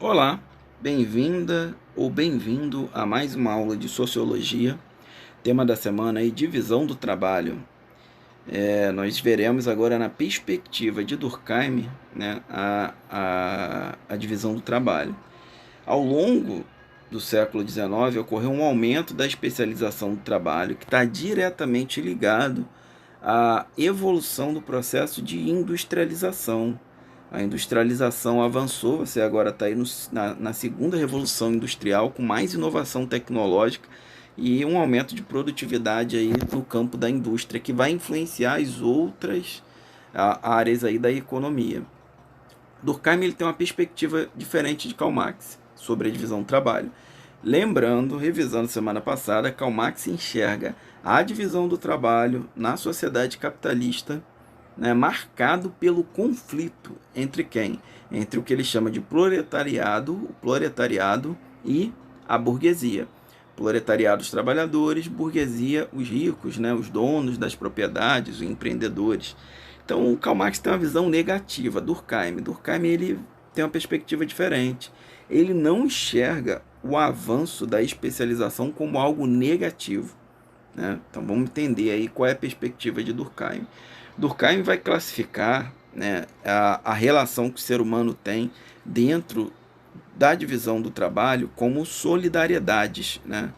Olá, bem-vinda ou bem-vindo a mais uma aula de Sociologia. Tema da semana aí, divisão do trabalho. Nós veremos agora na perspectiva de Durkheim, né, a divisão do trabalho. Ao longo do século XIX ocorreu um aumento da especialização do trabalho que está diretamente ligado à evolução do processo de industrialização. A industrialização avançou, você agora está aí na segunda revolução industrial, com mais inovação tecnológica e um aumento de produtividade aí no campo da indústria, que vai influenciar as outras áreas aí da economia. Durkheim ele tem uma perspectiva diferente de Karl Marx sobre a divisão do trabalho. Lembrando, revisando semana passada, Karl Marx enxerga a divisão do trabalho na sociedade capitalista, né, marcado pelo conflito entre quem? Entre o que ele chama de proletariado, o proletariado e a burguesia. Proletariado, os trabalhadores, burguesia, os ricos, né, os donos das propriedades, os empreendedores. Então, o Karl Marx tem uma visão negativa. Durkheim ele tem uma perspectiva diferente. Ele não enxerga o avanço da especialização como algo negativo, né? Então, vamos entender aí qual é a perspectiva de Durkheim. Durkheim vai classificar, né, a relação que o ser humano tem dentro da divisão do trabalho como solidariedades, né?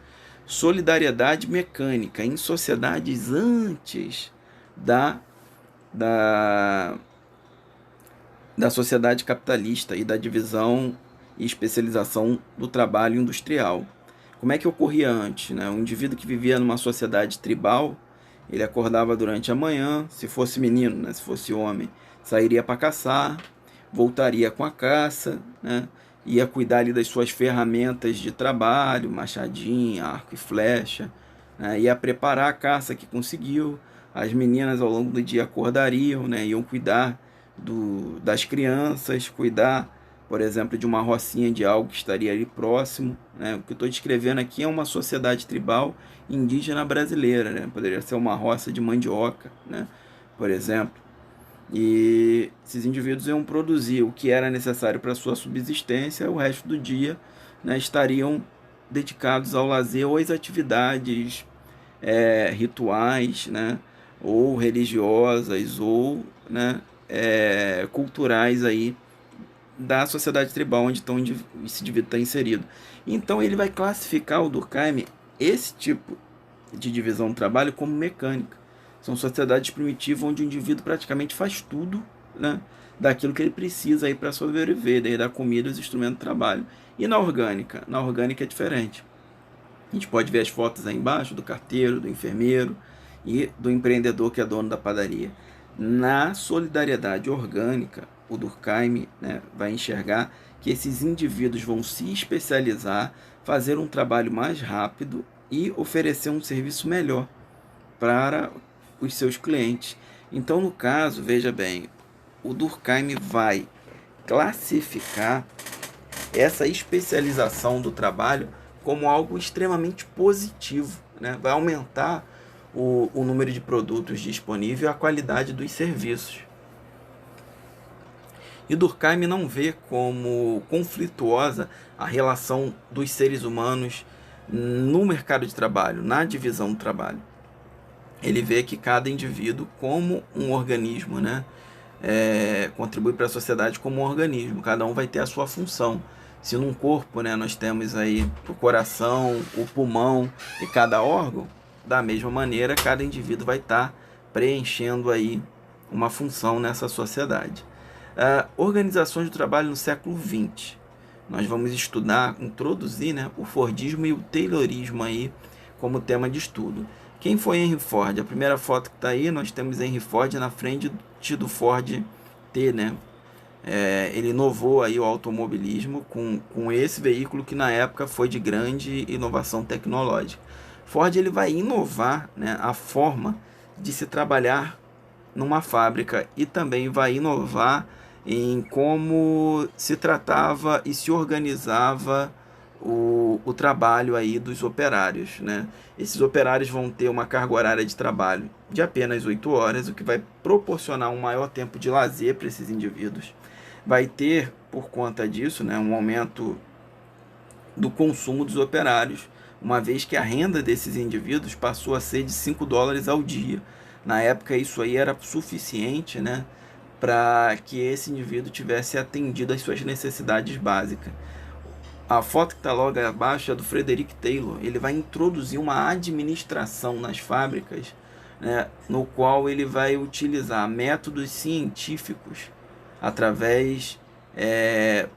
Solidariedade mecânica em sociedades antes da, da, da sociedade capitalista e da divisão e especialização do trabalho industrial. Como é que ocorria antes, né? O indivíduo que vivia numa sociedade tribal, ele acordava durante a manhã, se fosse menino, né? Se fosse homem, sairia para caçar, voltaria com a caça, né? Ia cuidar ali das suas ferramentas de trabalho, machadinho, arco e flecha, né? Ia preparar a caça que conseguiu. As meninas ao longo do dia acordariam, né? Iam cuidar das crianças, cuidar, por exemplo, de uma rocinha de algo que estaria ali próximo, né? O que eu estou descrevendo aqui é uma sociedade tribal indígena brasileira, né? Poderia ser uma roça de mandioca, né? Por exemplo. E esses indivíduos iam produzir o que era necessário para sua subsistência, o resto do dia, né, estariam dedicados ao lazer ou às atividades rituais, né, ou religiosas, ou, né, culturais aí da sociedade tribal onde esse indivíduo está inserido. Então ele vai classificar o Durkheim esse tipo de divisão do trabalho como mecânica. São sociedades primitivas onde o indivíduo praticamente faz tudo, né, daquilo que ele precisa aí para sobreviver, daí da comida e os instrumentos de trabalho. E na orgânica? Na orgânica é diferente. A gente pode ver as fotos aí embaixo do carteiro, do enfermeiro e do empreendedor que é dono da padaria. Na solidariedade orgânica, o Durkheim, né, vai enxergar que esses indivíduos vão se especializar, fazer um trabalho mais rápido e oferecer um serviço melhor para os seus clientes. Então, no caso, veja bem, o Durkheim vai classificar essa especialização do trabalho como algo extremamente positivo, né? Vai aumentar o número de produtos disponíveis e a qualidade dos serviços. E Durkheim não vê como conflituosa a relação dos seres humanos no mercado de trabalho, na divisão do trabalho. Ele vê que cada indivíduo como um organismo, né? Contribui para a sociedade como um organismo, cada um vai ter a sua função. Se num corpo, né, nós temos aí o coração, o pulmão e cada órgão, da mesma maneira, cada indivíduo vai estar preenchendo aí uma função nessa sociedade. Organizações do trabalho no século XX. Nós vamos estudar, introduzir, né, o Fordismo e o Taylorismo aí como tema de estudo. Quem foi Henry Ford? A primeira foto que está aí, nós temos Henry Ford na frente do Ford T, né? Ele inovou aí o automobilismo com esse veículo que na época foi de grande inovação tecnológica. Ford ele vai inovar, né, a forma de se trabalhar numa fábrica e também vai inovar em como se tratava e se organizava o trabalho aí dos operários, né? Esses operários vão ter uma carga horária de trabalho de apenas 8 horas, o que vai proporcionar um maior tempo de lazer para esses indivíduos. Vai ter, por conta disso, né, um aumento do consumo dos operários, uma vez que a renda desses indivíduos passou a ser de 5 dólares ao dia. Na época isso aí era suficiente, né, para que esse indivíduo tivesse atendido às suas necessidades básicas. A foto que está logo abaixo é do Frederick Taylor. Ele vai introduzir uma administração nas fábricas, né, no qual ele vai utilizar métodos científicos através,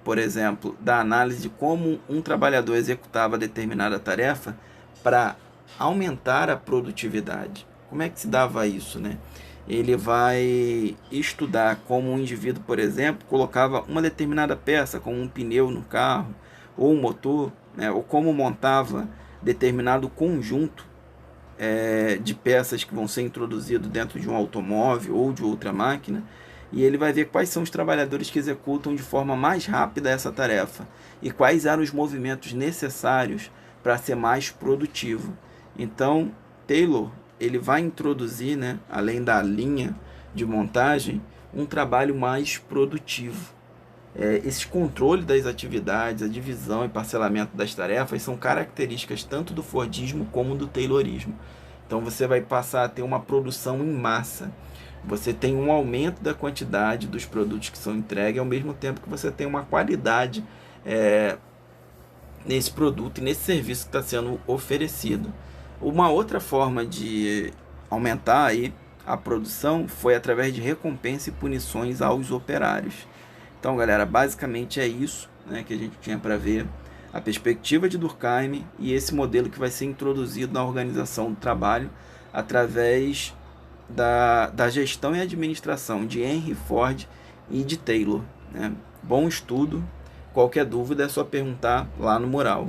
por exemplo, da análise de como um trabalhador executava determinada tarefa para aumentar a produtividade. Como é que se dava isso, né? Ele vai estudar como um indivíduo, por exemplo, colocava uma determinada peça, como um pneu no carro, ou um motor, né, ou como montava determinado conjunto de peças que vão ser introduzido dentro de um automóvel ou de outra máquina, e ele vai ver quais são os trabalhadores que executam de forma mais rápida essa tarefa e quais eram os movimentos necessários para ser mais produtivo. Então, Taylor ele vai introduzir, né, além da linha de montagem, um trabalho mais produtivo. Esse controle das atividades, a divisão e parcelamento das tarefas são características tanto do Fordismo como do Taylorismo. Então você vai passar a ter uma produção em massa. Você tem um aumento da quantidade dos produtos que são entregues, ao mesmo tempo que você tem uma qualidade nesse produto e nesse serviço que está sendo oferecido. Uma outra forma de aumentar aí a produção foi através de recompensa e punições aos operários. Então, galera, basicamente é isso, né, que a gente tinha para ver. A perspectiva de Durkheim e esse modelo que vai ser introduzido na organização do trabalho através da gestão e administração de Henry Ford e de Taylor, né? Bom estudo. Qualquer dúvida é só perguntar lá no mural.